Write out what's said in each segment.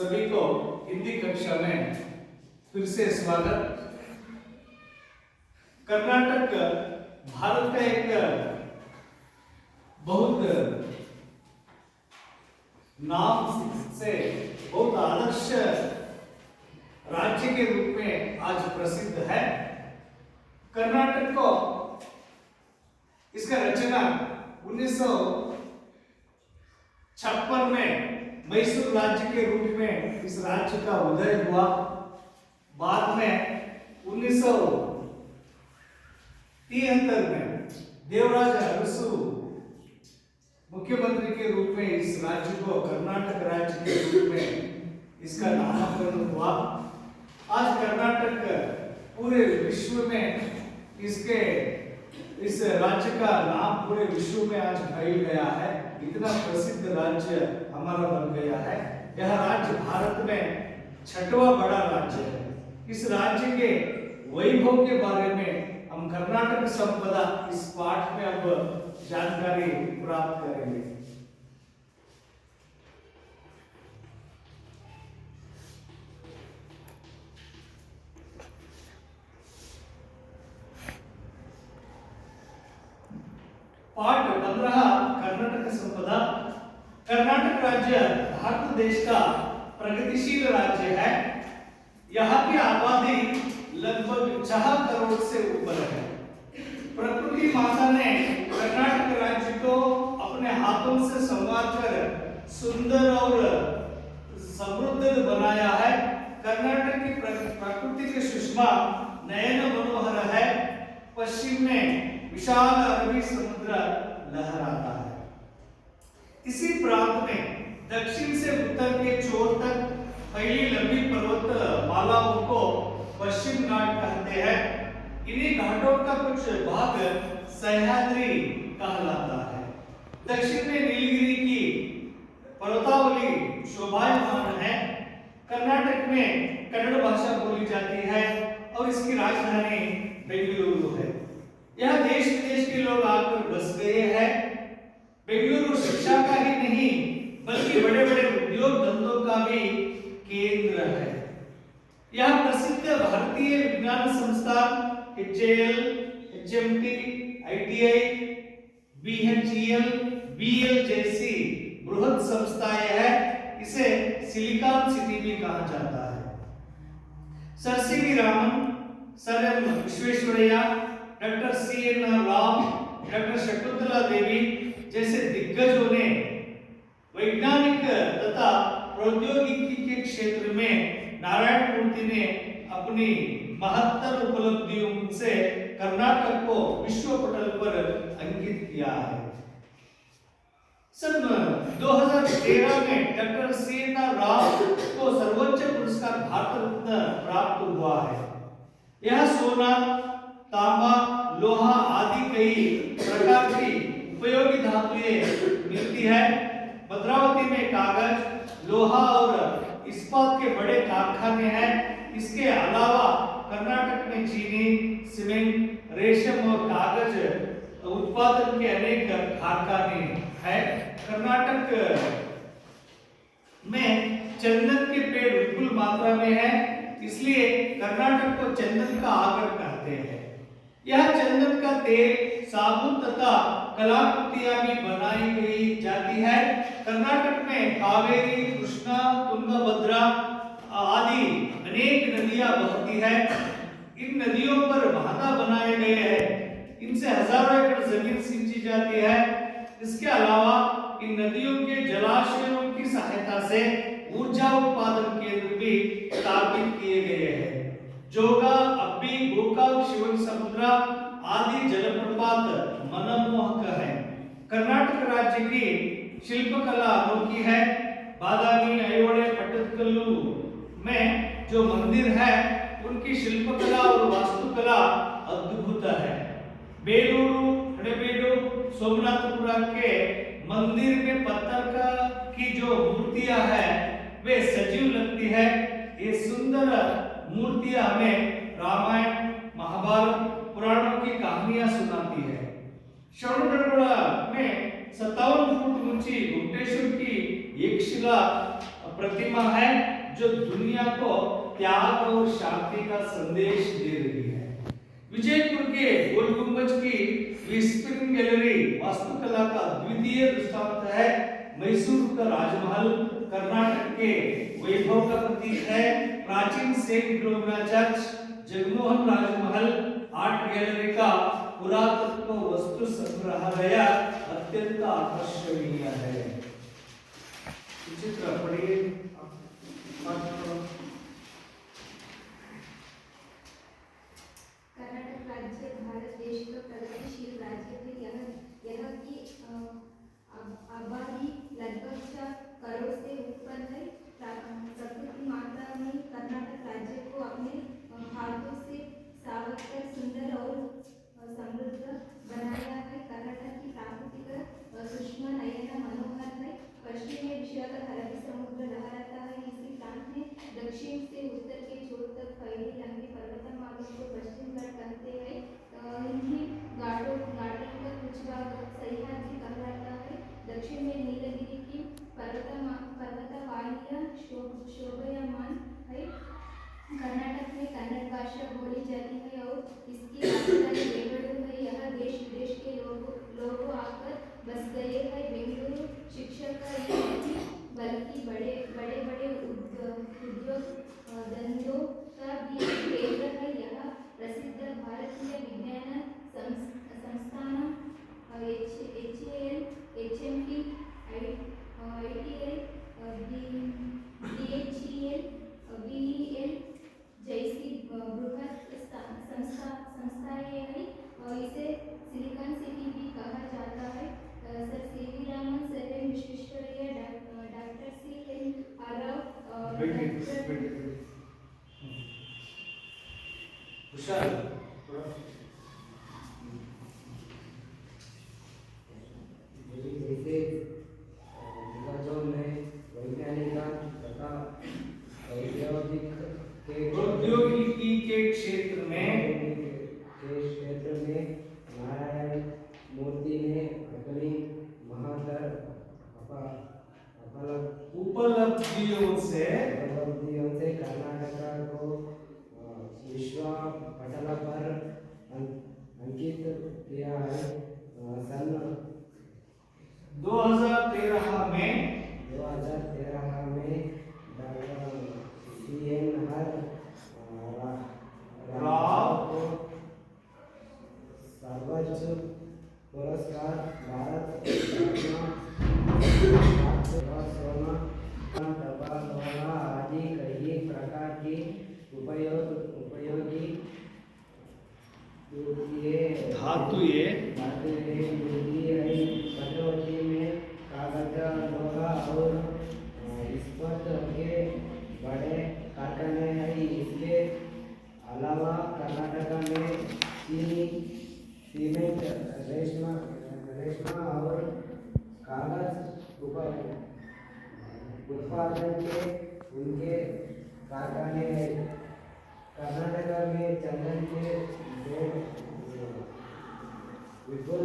सभी को हिंदी कक्षा में फिर से स्वागत। कर्नाटक भारत का एक बहुत नाम से बहुत आदर्श राज्य के रूप में आज प्रसिद्ध है। कर्नाटक को इसका रचना 1956 में मैसूर राज्य के रूप में इस राज्य का उदय हुआ। बाद में 1973 में देवराज अरसु मुख्यमंत्री के रूप में इस राज्य को कर्नाटक राज्य के रूप में इसका नामकरण हुआ। आज कर्नाटक पूरे विश्व में इसके इस राज्य का नाम पूरे विश्व में आज फैल गया है। इतना प्रसिद्ध राज्य हमारा बन गया है। यह राज्य भारत में 6वां बड़ा राज्य है। इस राज्य के वैभव के बारे में हम कर्नाटक संपदा इस पाठ में अब जानकारी प्राप्त करेंगे। पाठ 15 कर्नाटक संपदा। कर्नाटक राज्य भारत देश का प्रगतिशील राज्य है। यहाँ की आबादी लगभग 6 करोड़ से ऊपर है। प्रकृति माता ने कर्नाटक राज्य को अपने हाथों से संवार कर सुंदर और समृद्ध बनाया है। कर्नाटक की प्रकृति की सुषमा नयन मनोहर है। पश्चिम में विशाल अरबी समुद्र लहराता है। इसी प्रांत में दक्षिण से उत्तर के छोर तक फैली लंबी पर्वत मालाओं को पश्चिम घाट कहते हैं। इन्हीं घाटों का कुछ भाग सह्याद्री कहलाता है। दक्षिण में नीलगिरी की पर्वतावली शोभायमान है। कर्नाटक में कन्नड़ भाषा बोली जाती है और इसकी राजधानी बेंगलुरु है। यह देश विदेश के लोग आकर बस गए हैं। बेंगलुरु शिक्षा का ही नहीं बल्कि बड़े बड़े उद्योग धंधों का भी केंद्र है। यह प्रसिद्ध भारतीय विज्ञान संस्थान HAL, HMT, ITI, BHEL, BL जैसी बृहद संस्थाएं हैं। इसे सिलिकॉन सिटी भी कहा जाता है। Sir CV Raman, sir M Visvesvaraya, doctor CN Rao, doctor Shakuntala Devi जैसे दिग्गजों ने वैज्ञानिक तथा प्रौद्योगिकी के क्षेत्र में नारायण मूर्ति ने अपनी महत्तर उपलब्धियों से कर्नाटक को विश्व पटल पर अंकित किया है। सन 2013 में डॉक्टर CN राव को सर्वोच्च पुरस्कार भारत रत्न प्राप्त हुआ है। यह सोना, तांबा, लोहा आदि कई प्रकार की उपयोगी धातुएं मिलती है। भद्रावती में कागज, लोहा और इस्पात के बड़े कारखाने हैं। इसके अलावा कर्नाटक में चीनी, सीमेंट, रेशम और कागज उत्पादन के अनेक कारखाने हैं। कर्नाटक में चंदन के पेड़ विपुल मात्रा में है, इसलिए कर्नाटक को चंदन का आगर कहते हैं। यह चंदन का तेल, साबुन तथा कलाकृतियां भी बनाई गई जाती है। कर्नाटक में कावेरी, कृष्णा, तुंगभद्रा आदि अनेक नदियां बहती है। इन नदियों पर बांध बनाए गए हैं। इनसे हजारों एकड़ जमीन सिंची जाती है। इसके अलावा इन नदियों के जलाशयों की सहायता से ऊर्जा उत्पादन केंद्र भी स्थापित किए गए हैं। जोगा, अब्बी, गोकाक, शिवन समुद्र आदि जलप्रपात मनमोहक है। कर्नाटक राज्य की शिल्पकला अनोखी है। बादामी, ऐहोळे, पट्टदकल्लु में जो मंदिर है उनकी शिल्पकला और वास्तुकला अद्भुत है। बेलूरू, हड़ेबीडु, सोमनाथपुरा के मंदिर में पत्थर की जो मूर्तियां हैं वे सजीव लगती है। ये सुंदर मूर्तियां हमें रामायण, महाभारत, पुराणों की कहानियां सुनाती है। श्रवणबेळगोळ में 57 फुट ऊंची गुप्तेश्वर की एक शिला प्रतिमा है जो दुनिया को त्याग और शांति का संदेश दे रही है। विजयपुर के गोल गुंबज की विस्परिंग गैलरी वास्तुकला का द्वितीय दृष्टांत है। मैसूर का राजमहल कर्नाटक के वैभव का प्रतीक है। प्राचीन सेंट फिलोमिना चर्च, जगमोहन राजमहल आर्ट गैलरी का पुरातत्व वस्तु संग्रहालय अत्यंत आकर्षणीय है। चित्र पढ़िए। कर्नाटक राज्य भारत देश का प्रगतिशील राज्य है। यह की आबादी लगभग 4 करोड़ से ऊपर है। प्रकृति माता ने कर्नाटक राज्य को अपने हाथों से सावकर सुंदर और समृद्ध बनाया है। कर्नाटक की प्राकृतिक सुषमा नयना मनोहर है। पश्चिम में विशाल अरबी समुद्र लहराता है। इसी प्रांत में दक्षिण से उत्तर के छोर तक फैली लंबी पर्वतमाला को पश्चिम घाट कहते हैं। इन्हीं घाटों का कुछ भाग सह्याद्री कहलाता है। दक्षिण में नीलगिरी की पर्वतवालियां शोभायमान है। कर्नाटक में कन्नड़ भाषा बोली जाती है और इसकी राजधानी बेंगलुरु है। यह देश विदेश के लोग आकर बस गए हैं। बेंगलुरु शिक्षा का ही नहीं बल्कि बड़े बड़े उद्योग धंधों का भी केंद्र है। यह प्रसिद्ध भारतीय विज्ञान संस्थान HAL, HMT, ITI, DHEL, BEL जैसी बृहत संस्थाएं हैं। इसे सिलिकॉन सिटी भी कहा जाता है। Sir CV Raman, sir M Visvesvaraya, doctor CNR Rao, प्रौद्योगिकी के क्षेत्र में नारायण मूर्ति ने अपनी महातर उपलब्धियों से कर्नाटक को विश्व पटल पर अंकित किया है। सन 2013 में CNR राव को सर्वोच्च पुरस्कार भारत सोना टपाल आदि कई प्रकार की उपयोगी धातुएं कटौती में कागज, लोहा और इस्पात के बड़े कारखाने हैं। इसके अलावा कर्नाटक में चीनी, सीमेंट, रेशमा और कागज उत्पादन के उनके कारखाने हैं। कर्नाटक में चंदन के विपुल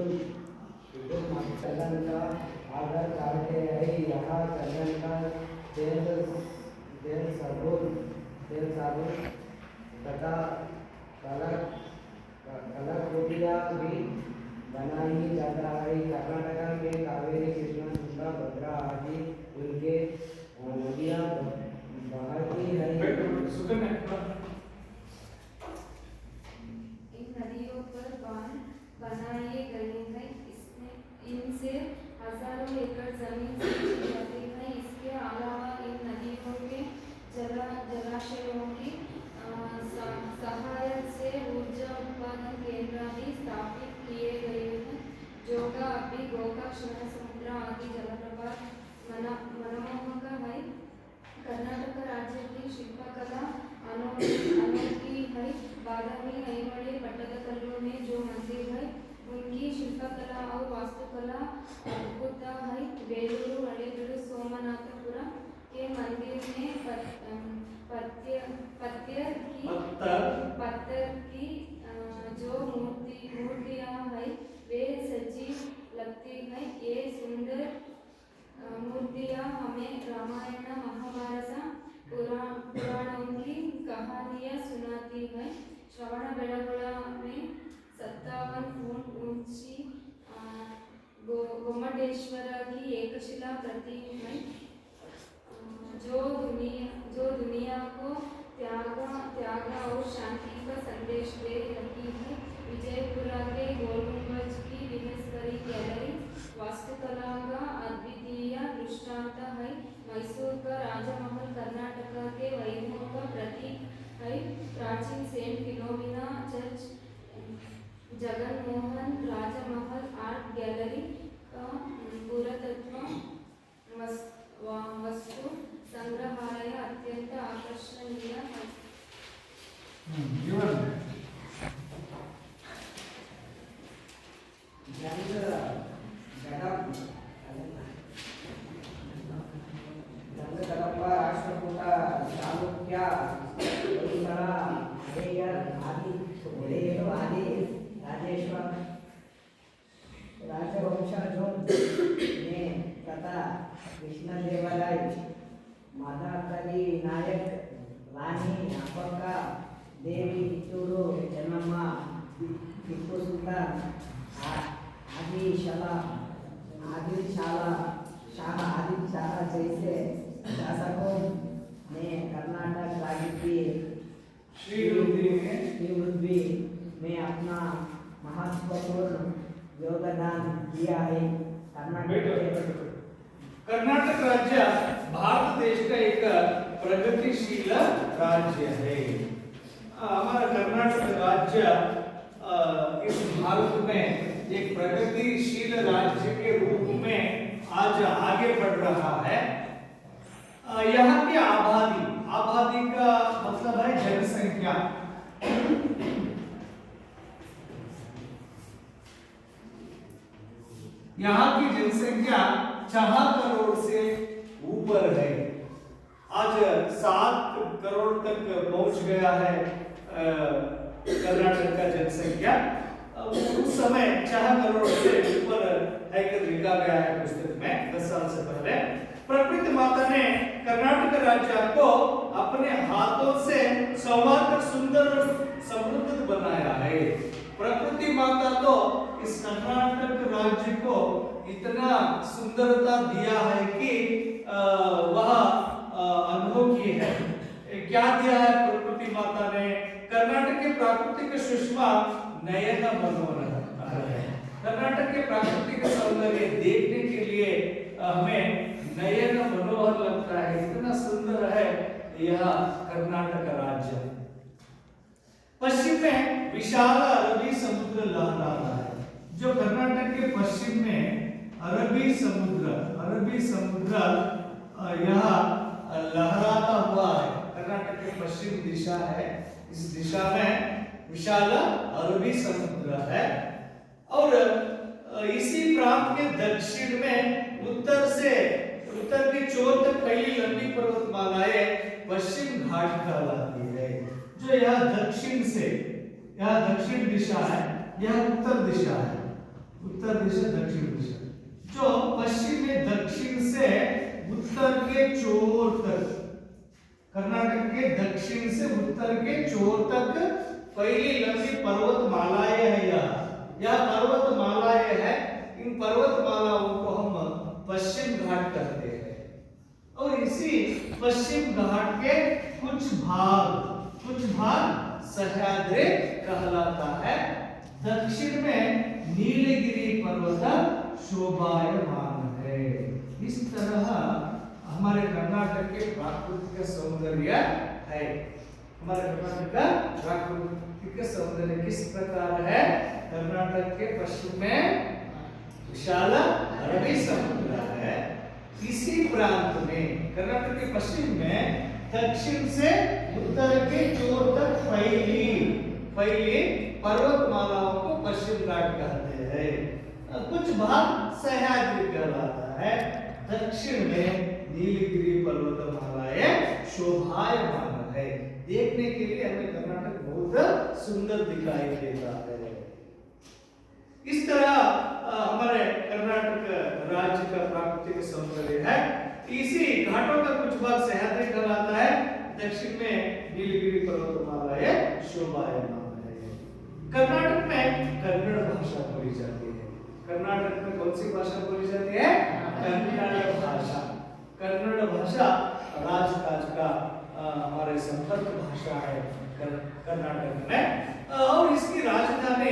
चंदन का आदर करते हैं। यहाँ चंदन का तेल साबुन तथा कलाकृतियाँ भी बनाई जाता है। कर्नाटक में कावेरी, कृष्णा, तुंगा, भद्रा आदि उनके नदियाँ बहती है। इन नदियों पर बांध बनाए गए हैं। इनसे हजारों एकड़ जमीन सिंची जाती है। इसके अलावा इन नदियों के जलाशयों की सहायता से ऊर्जा उत्पादन केंद्र भी स्थापित किए गए हैं। जोगा, अभी गोका, क्षण समुद्र आदि जलप्रपात मनमोहक है। कर्नाटक राज्य की शिल्पकला अनोखी है। बादामी, ऐहोळे, पट्टदकल्लु में जो मंदिर है उनकी शिल्पकला और वास्तुकला अद्भुत है। बेलूरू, हलेबीಡು, सोमनाथपुर के मंदिर में पत्थर की जो मूर्तियां हैं वे सजीव लगती हैं। ये सुंदर मूर्तियाँ हमें रामायण महाभारत पुराणों की कहानियाँ सुनाती है। श्रवण बेलगोला में 57 फुट ऊंची गोमटेश्वर की एकशिला प्रतिमा है, जो दुनिया को त्याग और शांति का संदेश दे रही है। विजयपुरा के गोल गुंबज की विनेश्वरी गैलरी वास्तुकला का अद्वितीय दृष्टांत है। मैसूर का राजमहल कर्नाटक के वैभव का प्रतीक है। प्राचीन सेंट फिलोमिना चर्च, जगनमोहन राजमहल आर्ट गैलरी का पुरातत्व वस्तु संग्रहालय अत्यंत आकर्षणीय है। गंगकरप्पा राष्ट्रकूट चालुक्य होयसಳ अडेयर आदि राजेश्वर राजवंशजों ने तथा कृष्णदेवराय, मदकरी नायक, रानी अब्बಕ್ಕ देवी, कित्तूरू ಚೆನ್ನಮ್ಮ, ಟಿಪ್ಪು ಸುಲ್ತಾನ್, आदिल शाह जैसे शासकों ने कर्नाटक राज्य की श्रीवृद्धि में अपना महत्वपूर्ण योगदान दिया है। कर्नाटक राज्य भारत देश का एक प्रगतिशील राज्य है। हमारा कर्नाटक राज्य इस भारत में एक प्रगतिशील राज्य के रूप में आज आगे बढ़ रहा है। यहाँ की आबादी का मतलब है जनसंख्या। यहाँ की जनसंख्या 4 करोड़ से ऊपर है। आज 7 करोड़ तक पहुंच गया है कर्नाटक का जनसंख्या। उस समय 4 करोड़ से ऊपर है कर लिखा गया है पुस्तक में 10 साल से पहले। प्रकृति माता ने कर्नाटक राज्य को अपने हाथों से सौभाग्य सुंदर और समृद्ध बनाया है। प्रकृति माता तो इस कर्नाटक राज्य को इतना सुंदरता दिया है कि वह अनुभव की है। क्या दिया है प्रकृति माता ने? कर्नाटक के प्राकृतिक सुषमा नयन मनोहर है। कर्नाटक के प्राकृतिक सौंदर्य देखने के लिए हमें नयन मनोहर लगता है। इतना सुंदर है यह कर्नाटक राज्य। पश्चिम में विशाल अरबी समुद्र लहराता है। जो कर्नाटक के पश्चिम में अरबी समुद्र यहाँ लहराता हुआ है। कर्नाटक के पश्चिम दिशा है, इस दिशा में विशाल अरबी समुद्र है। और इसी प्रांत के दक्षिण में उत्तर की चोर तक फैली लंबी पर्वतमालाएं पश्चिम घाट कहलाती है। जो यह दक्षिण दिशा है, यह उत्तर दिशा है। उत्तर दिशा दक्षिण दिशा। जो पश्चिम में दक्षिण से उत्तर के चोर तक, कर्नाटक के दक्षिण से उत्तर के चोर तक फैली लंबी पर्वतमालाएं है। यह पर्वतमालाएं है। इन पर्वतमालाओं को हम पश्चिम घाट कहते हैं। और इसी पश्चिम घाट के कुछ भाग सह्याद्री कहलाता है। दक्षिण में नीलगिरी पर्वत शोभायमान है। इस तरह हमारे कर्नाटक के प्राकृतिक सौंदर्य है। हमारे कर्नाटक का प्राकृतिक सौंदर्य किस प्रकार है? कर्नाटक के पश्चिम में विशाल अरबी समुद्र है। इसी प्रांत में कर्नाटक के पश्चिम में दक्षिण से उत्तर के चोर तक फैली पर्वतमालाओं को पश्चिम घाट कहते हैं। कुछ भाग सह्याद्री कहलाता है। दक्षिण में नीलगिरी पर्वतमालाएं शोभायमान है। देखने के लिए हमें कर्नाटक बहुत सुंदर दिखाई देता है। इस तरह हमारे कर्नाटक राज्य का प्राकृतिक सौंदर्य है। इसी घाटों का कुछ भाग सह्याद्री कहलाता है, दक्षिण में नीलगिरी पर्वतमाला है, शोभायमान है। कर्नाटक में कन्नड़ भाषा बोली जाती है। कर्नाटक में कौन सी भाषा बोली जाती है? कन्नड़ भाषा। कन्नड़ भाषा राजकाज का हमारे संपर्क भाषा है कर्नाटक में, और इसकी राजधानी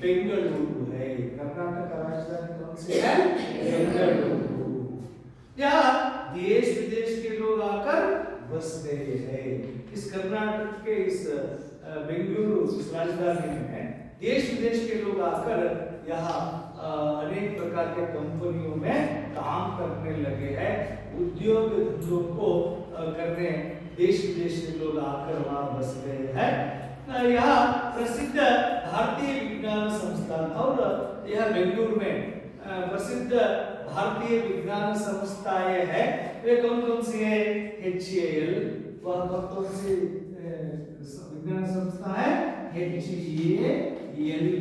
बेंगलुरु है। कर्नाटक का राजधानी कौन सी है? बेंगलुरु। यहाँ देश विदेश के लोग आकर बसते हैं। इस कर्नाटक के इस बेंगलुरु इस राजधानी में देश विदेश के लोग आकर यहाँ अनेक प्रकार के कंपनियों में काम करने लगे हैं। उद्योग धंधों को करने देश विदेश के लोग आकर वहाँ बस गए हैं। यहाँ प्रसिद्ध भारतीय विज्ञान संस्थान, और यह बेंगलुरु में प्रसिद्ध भारतीय विज्ञान संस्थाएं हैं। वे कौन कौन सी है? HAL, वह कौन सी विज्ञान संस्था है? HAL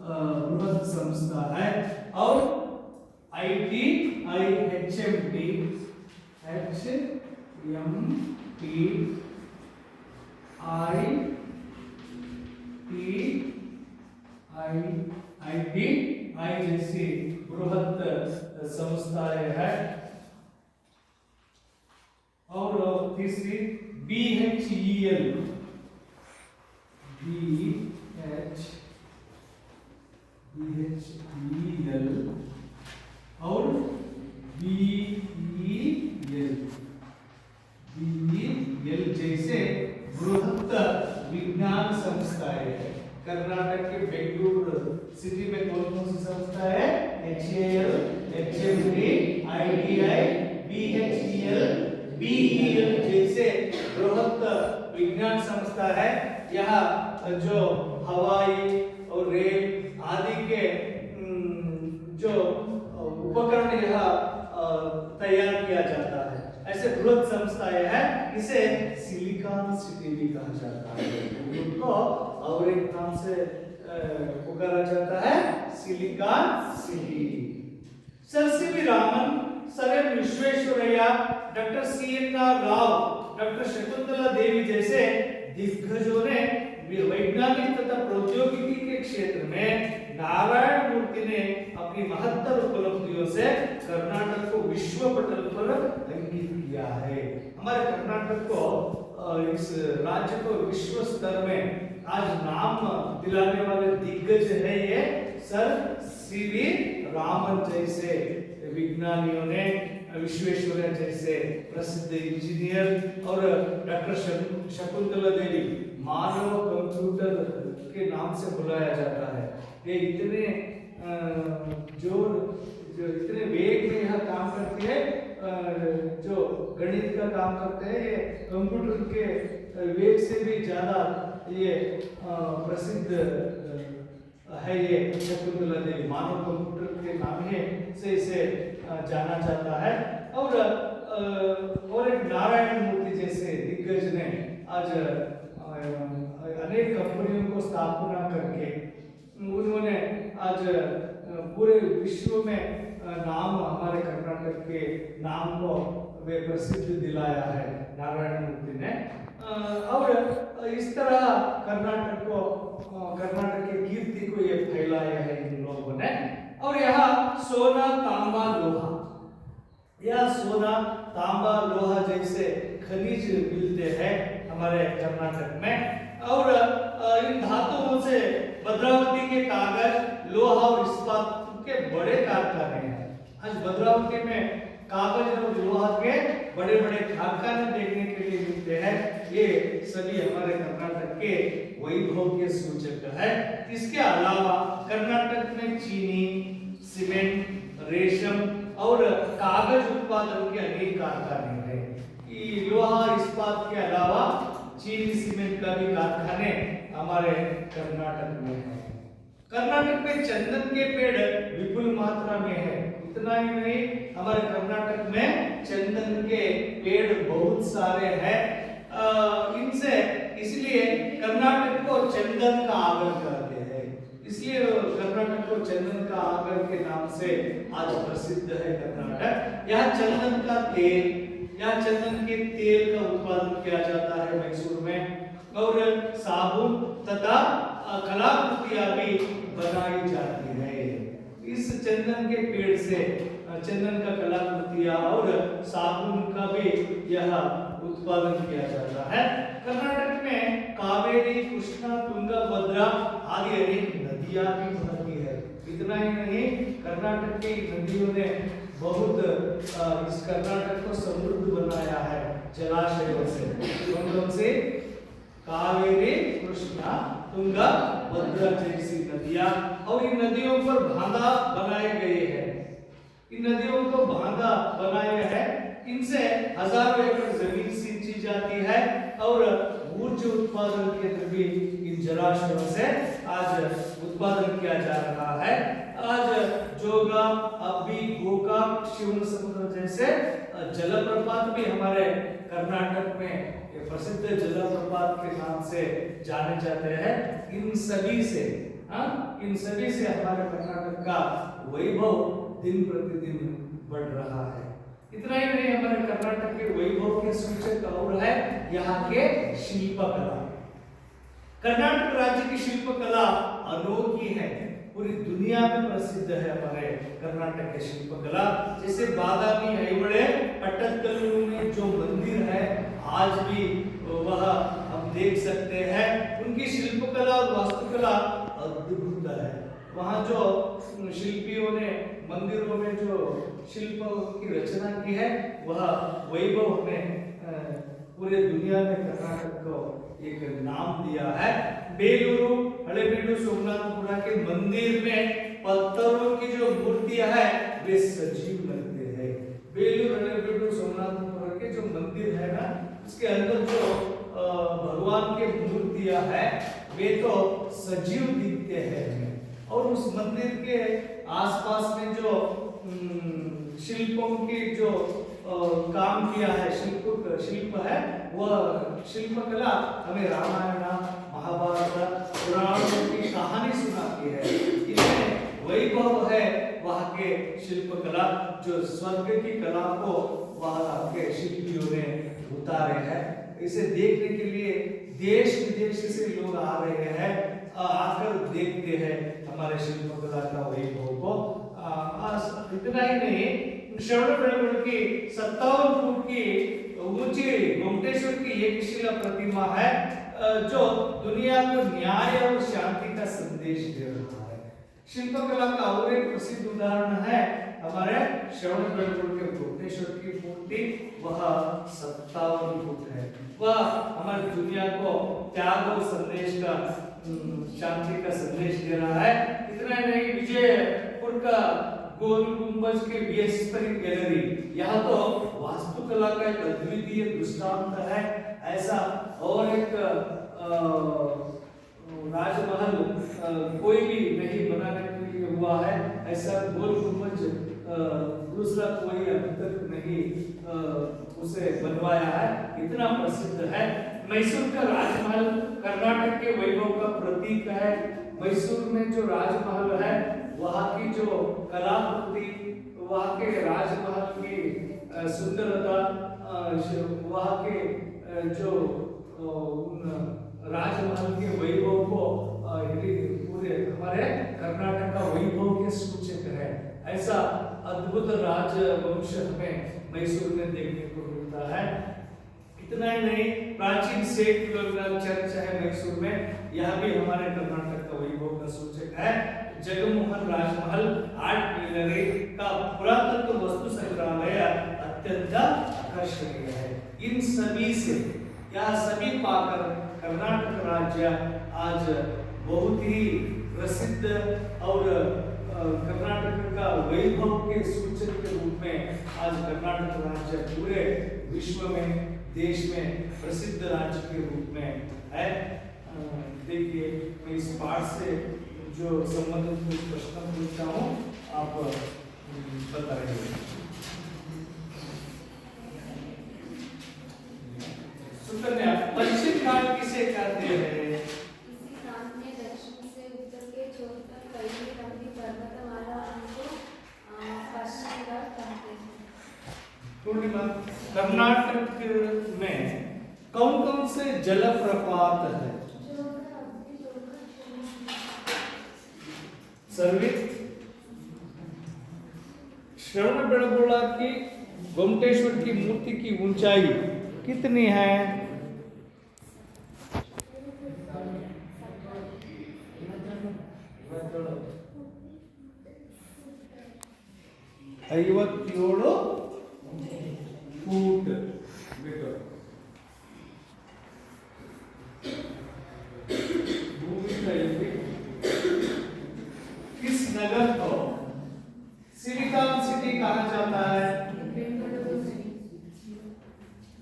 बृहद संस्था है, और IT, HMT, ITI जैसी बृहद संस्थाएं हैं। और तीसरी BHEL, और BEL जैसे बृहद विज्ञान संस्थाएं हैं। कर्नाटक के बेंगलुरु सिटी में कौन कौन सी संस्था है? HAL, HMT, ITI, BHEL, BEL जैसे बृहद विज्ञान संस्था है। यहाँ जो हवाई और रेल आदि के जो उपकरण यहाँ तैयार किया जाता है, ऐसे बृहद संस्थाएं हैं। इसे सिलिकॉन सिटी भी कहा जाता है। उनको और एक नाम से पुकारा जाता है, silicon city. Sir CV Raman, sir M Visvesvaraya, doctor CNR Rao, doctor Shakuntala Devi जैसे दिग्गजों ने वैज्ञानिक तथा प्रौद्योगिकी के क्षेत्र में नारायण मूर्ति ने अपनी महत्तर उपलब्धियों से कर्नाटक को विश्व पटल पर अंकित किया है। हमारे कर्नाटक को इस राज्य को विश्व स्तर में आज नाम दिलाने वाले दिग्गज है ये सर सीवी रामन जैसे विज्ञानियों ने, विश्वेश्वरैया जैसे प्रसिद्ध इंजीनियर, और डॉक्टर शकुंतला देवी मानव कंप्यूटर के नाम से बुलाया जाता है। ये इतने जो इतने वेग में यह काम करती है, जो गणित का काम करते हैं, ये कंप्यूटर के वेग से भी ज्यादा ये प्रसिद्ध है। ये शकुंतला देवी मानव कंप्यूटर के नाम से इसे जाना जाता है। और एक नारायण मूर्ति जैसे दिग्गज ने आज अनेक कंपनियों को स्थापना करके उन्होंने आज पूरे विश्व में नाम, हमारे कर्नाटक के नाम को वे प्रसिद्ध दिलाया है नारायण मूर्ति ने। और इस तरह कर्नाटक की कीर्ति को ये फैलाया है इन लोगों ने। और यहाँ सोना, तांबा, लोहा, यह सोना, तांबा, लोहा जैसे खनिज मिलते हैं हमारे कर्नाटक में। और इन धातुओं से भद्रावती के कागज, लोहा और इस्पात के बड़े कारखाने हैं। आज भद्रावती में कागज और लोहा के बड़े बड़े कारखाने देखने के लिए मिलते हैं। ये सभी हमारे कर्नाटक के वैभव के सूचक है। इसके अलावा कर्नाटक में चीनी, सीमेंट, रेशम और कागज उत्पादन के अनेक कारखाने हैं। लोहा इस्पात के अलावा चीनी, सीमेंट का भी कारखाने हमारे कर्नाटक में है। कर्नाटक में चंदन के पेड़ विपुल मात्रा में है। इतना ही नहीं, हमारे कर्नाटक में चंदन के पेड़ बहुत सारे हैं। इनसे इसलिए कर्नाटक को चंदन का आगर कहते हैं। इस इसलिए कर्नाटक को चंदन का आगर के नाम से आज प्रसिद्ध है कर्नाटक। यहाँ चंदन का तेल या चंदन के तेल का उत्पादन किया जाता है मैसूर में और साबुन तथा कलाकृतियां भी बनाई जाती है। इस चंदन के पेड़ से चंदन का कलाकृतियां और साबुन का भी यह उत्पादन किया जाता है। कर्नाटक में कावेरी, कृष्णा, तुंगा, भद्रा आदि अनेक नदियां भी बहती है। इतना ही नहीं, कर्नाटक की नदियों ने बहुत इस कर्नाटक को समृद्ध बनाया है जलाशयों से। कौन से? कावेरी, कृष्णा, तुंगा, भद्रा जैसी नदियां, और इन नदियों पर बांधा बनाए गए हैं। इन नदियों को बांधा बनाया है, इनसे हजारों एकड़ जमीन सिंची जाती है और ऊर्जा उत्पादन केंद्र भी इन जलाशयों से आज उत्पादन किया जा रहा है। आज जोगा, अब्बी, गोकाक, शिवन समुद्र जैसे जलप्रपात भी हमारे कर्नाटक में प्रसिद्ध जलप्रपात के नाम से जाने जाते हैं। इन सभी से हमारे कर्नाटक का वैभव दिन प्रतिदिन बढ़ रहा है। इतना ही नहीं, हमारे कर्नाटक के वैभव के सूचक और है यहाँ के शिल्पकला। कर्नाटक राज्य की शिल्पकला अनोखी है, पूरी दुनिया में प्रसिद्ध है हमारे कर्नाटक के शिल्पकला। जैसे बादामी, ऐहोळे, पट्टदकल्लू में जो मंदिर है आज भी वह हम देख सकते हैं। उनकी शिल्पकला और वास्तुकला अद्भुत है। वहाँ जो शिल्पियों ने मंदिरों में जो शिल्पों की रचना की है वह वैभव ने पूरे दुनिया में कर्नाटक को एक नाम दिया है। बेलूरू, हलेबीडु, सोमनाथपुरा के मंदिर में पत्थरों की जो मूर्तियां है वे सजीव लगते हैं। बेलूर, हलेबीडु, सोमनाथपुरा के जो मंदिर है ना, उसके अंदर जो भगवान के मूर्तियां है वे तो सजीव दिखते हैं। और उस मंदिर के आसपास में जो शिल्पों की जो काम किया है, शिल्प है, वह शिल्पकला हमें रामायण, महाभारत, पुराणों की कहानी सुनाती है। इसमें वैभव है वहाँ के शिल्पकला, जो स्वर्ग की कला को वहाँ के शिल्पियों ने उतारे हैं। इसे देखने के लिए देश विदेश से लोग आ रहे हैं, आकर देखते हैं हमारे शिल्पकला का वैभव को। इतना ही नहीं, श्रवणबेळगोळ की 57 फुट की ऊंची गोमटेश्वर की एक शिला प्रतिमा है जो दुनिया को न्याय और शांति का संदेश दे रहा है। शिल्पकला का और एक प्रसिद्ध उदाहरण है हमारे श्रवणबेळगोळ के गोमटेश्वर की मूर्ति, वह 57 फुट है। वह हमारी दुनिया को त्याग और संदेश का, शांति का संदेश दे रहा है। इतना ही नहीं, विजयपुर का गोल गुंबज के बीएसपरी गैलरी, यहाँ तो वास्तुकला का एक अद्वितीय दृष्टांत है। ऐसा और एक राजमहल कोई भी नहीं बनाने के लिए हुआ है, ऐसा गोल गुंबज दूसरा कोई अभी तक नहीं उसे बनवाया है, इतना प्रसिद्ध है। मैसूर का राजमहल कर्नाटक के वैभव का प्रतीक है। मैसूर में जो राजमहल है वहाँ की जो कलाकृति, वहाँ के राजमहल की सुंदरता, वहाँ के जो राजमहल के वैभव को पूरे हमारे कर्नाटक का वैभव के सूचक है। ऐसा अद्भुत राजवंश हमें मैसूर में देखने को मिलता है। इतना ही नहीं, प्राचीन सेठ चर्च है मैसूर में, यह भी हमारे कर्नाटक का वैभव का सूचक है। जगमोहन राजमहल आर्ट गैलरी का पुरातत्व वस्तु संग्रहालय अत्यंत आकर्षणीय है। इन सभी से यह सभी पाकर कर्नाटक राज्य आज बहुत ही प्रसिद्ध और कर्नाटक का वैभव के सूचक के रूप में आज कर्नाटक राज्य पूरे विश्व में, देश में प्रसिद्ध राज्य के रूप में है। देखिए, मैं इस पाठ से जो संबंधित कुछ प्रश्न पूछता हूँ, आप बताइए। सुकन्या, पश्चिम घाट किसे कहते हैं? इसी प्रांत में दक्षिण से उत्तर के छोर तक पूर्णिमा, कर्नाटक में कौन कौन से जलप्रपात है? सर्वे श्रवणबेळगोಳ की गोमटेश्वर की मूर्ति की ऊंचाई कितनी है? 57 फूट मीटर। भूमि का किस नगर को सिलिकॉन सिटी कहा जाता है?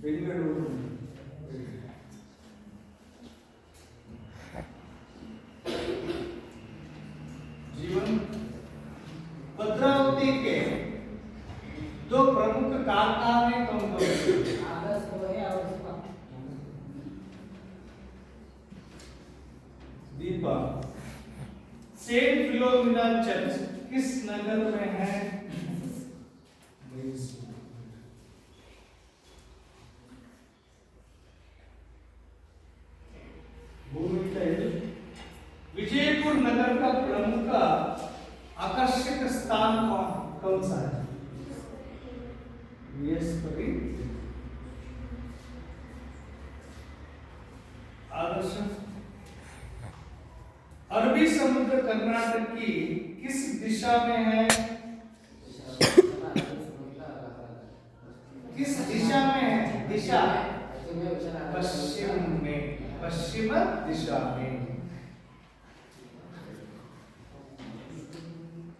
बेंगलुरु। जीवन भद्रावती के दो प्रमुख कारखाने कौन कौन से? दीपा। सेंट फिलोमिना चर्च किस नगर में है? विजयपुर नगर का प्रमुख आकर्षक स्थान कौन सा है? आदर्श। अरबी समुद्र कर्नाटक की किस दिशा में है? किस दिशा में है? दिशा पश्चिम में, पश्चिम दिशा में।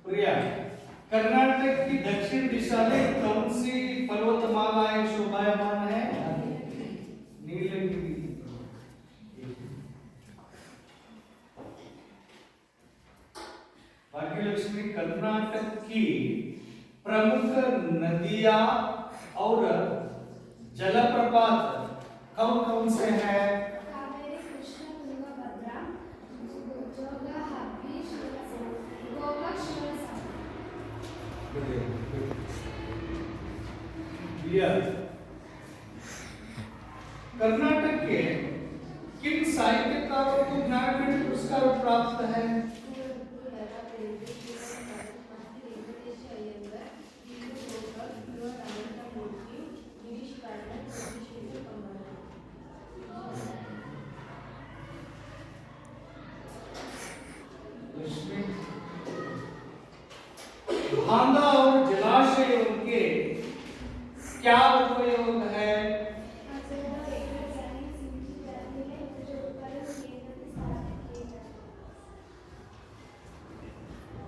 प्रिया, कर्नाटक की दक्षिण दिशा में कौन सी पर्वतमालाएं शोभायमान है? नीलगिरी। भाग्यलक्ष्मी, कर्नाटक की प्रमुख नदियां और जलप्रपात कौन कौन से हैं? कावेरी, कृष्णा, तुंगभद्रा, जोगा, हब्बी, गोगा, शिवसागर। कर्नाटक के किन साहित्यकारों को ज्ञानपीठ पुरस्कार प्राप्त है? बांधा और जलाशयों के क्या उपयोग है?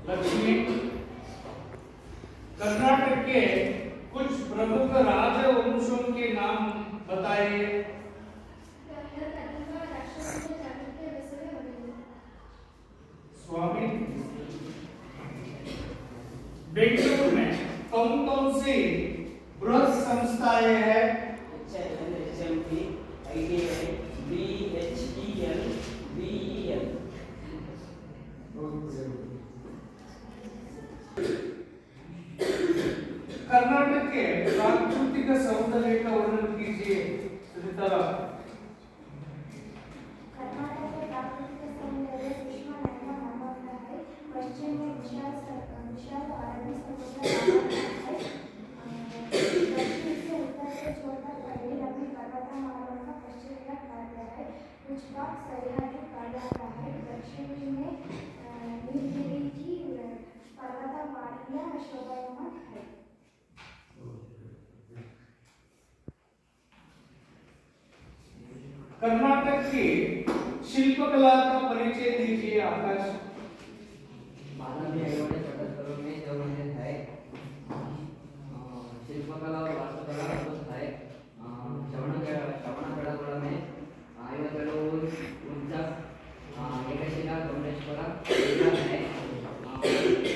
लक्ष्मी, कर्नाटक के कुछ प्रमुख राजवंशों के नाम बताइए। स्वामी, बेंगलुरु में कौन कौन सी बृहत संस्थाएं हैं? HMT, ITI, BHEL, BEL। Karnataka के प्राकृतिक सौंदर्य का वर्णन कीजिए। सुनीता। कर्नाटक के प्राकृतिक सौंदर्य ग्रीष्म महीना मनोहर है। पश्चिम में विशाल अरबी समुद्र है। दक्षिण से उत्तर से छोटा बड़ी लंबी पर्वतमालाओं का पश्चिम का कार्य है। कुछ भाग सह्याद्री पर्वत है। दक्षिण में नीलगिरी की पर्वतमाला शोभायमान है। कर्नाटक की शिल्पकला का परिचय दीजिए। आकाश। मानवीय ऐवढे चटकरों में जो मंदिर है, शिल्पकला और वास्तुकला अद्भुत है। श्रवणबेळगोळ में 57 ऊंचा एकशिला गोमटेश्वर है।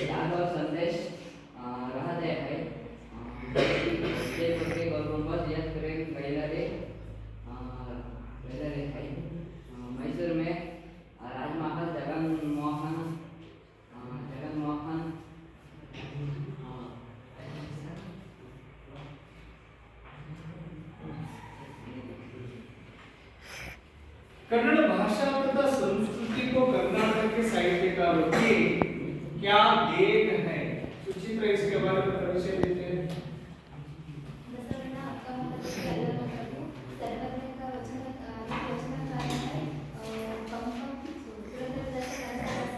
यादव संदेश रहते हैं। जयपुर के गोलगुंबद यह फ्रेम गैलरी है। मैसूर में राजमहल जगनमोहन कन्नड़ भाषा तथा संस्कृति को कर्नाटक के साहित्यकारों की क्या देन है? सुचित्रा इसके बारे में परिचय देते हैं। बसवಣ್ण अक्कमहादेवी अल्लमप्रभु सर्वज्ञ का वचनकार है। पंपम पुरंदरदास कन्नड़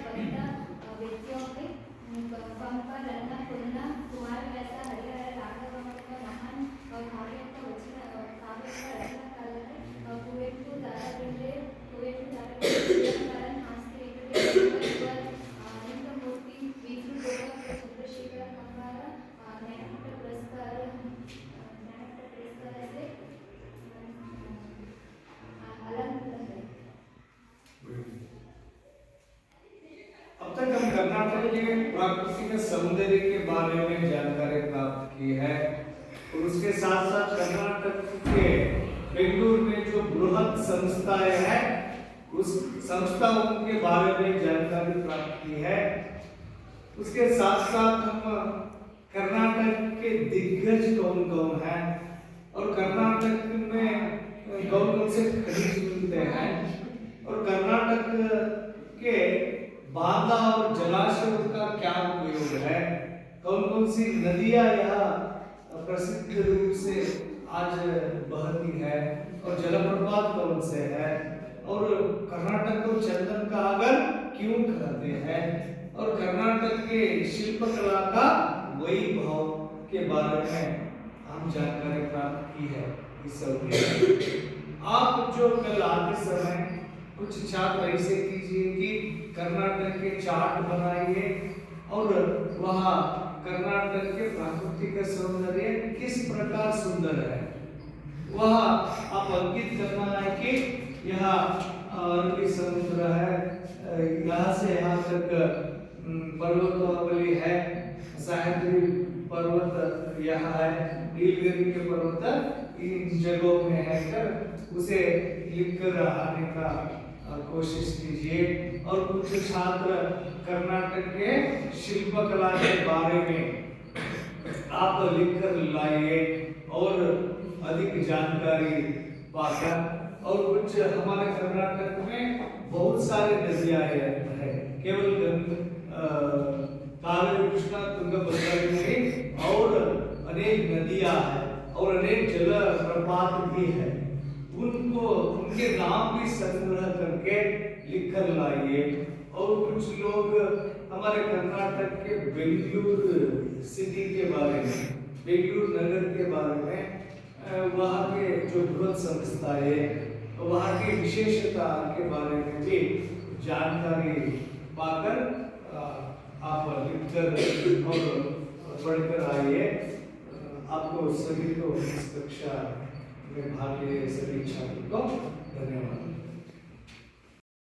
कविता व्यक्तियों में पंपा रन्ना पुन्ना कुमारव्यास हरिहर राघवमंत महान काव्य का रचनाकार है। कुवेंपु दाराबेंद्रे कारण हास्य अनंतमूर्ति वीरू गोवा चंद्रशेखर कंबार ज्ञानपीठ पुरस्कार से अलंकृत है। अब तक हम कर्नाटक के प्राकृतिक सौंदर्य के बारे में जानकारी प्राप्त की है और उसके साथ साथ कर्नाटक के बेंगलुरु में जो बृहद संस्थाएं हैं उस संस्थाओं के बारे में जानकारी प्राप्त की है। उसके साथ साथ हम कर्नाटक के दिग्गज कौन कौन हैं और कर्नाटक में कौन कौन से खनिज मिलते हैं और कर्नाटक के बांधा और जलाशयों का क्या उपयोग है, कौन कौन सी नदियां यहाँ प्रसिद्ध रूप से आज बहती है और जलप्रपात कौन से है और कर्नाटक को चंदन का आगर क्यों कहते हैं और कर्नाटक के शिल्पकला का वैभव के बारे में हम जानकारी प्राप्त की है। इस सब आप जो कल आते समय कुछ छात्र ऐसे कीजिए कि कर्नाटक के चार्ट बनाइए और वहाँ कर्नाटक के प्राकृतिक सौंदर्य किस प्रकार सुंदर है वह आप अंकित करना है कि यहाँ अरबी समुद्र है, यहाँ से यहाँ तक पर्वतावली है, सह्याद्री पर्वत यहाँ है, नीलगिरी के पर्वत इन जगहों में है कर उसे लिखकर आने का कोशिश कीजिए और कुछ छात्र कर्नाटक के शिल्पकला के बारे में आप लिखकर लाइए और अधिक जानकारी पाकर और कुछ हमारे कर्नाटक में बहुत सारे नदियां हैं, केवल कावेरी कृष्णा तुंगभद्रा नहीं और अनेक नदियां हैं और अनेक जल प्रपात भी है, उनको उनके नाम भी संग्रह करके लिखकर लाइए। और कुछ लोग हमारे कर्नाटक के बेंगलुरु सिटी के बारे में, बेंगलुरु नगर के बारे में, वहाँ के जो बृहद संस्थाएं, वहाँ की विशेषता के बारे में भी जानकारी पाकर आप लिखकर और पढ़कर आइए। आपको सभी को इस कक्षा में भाग लिए सभी छात्रों को धन्यवाद।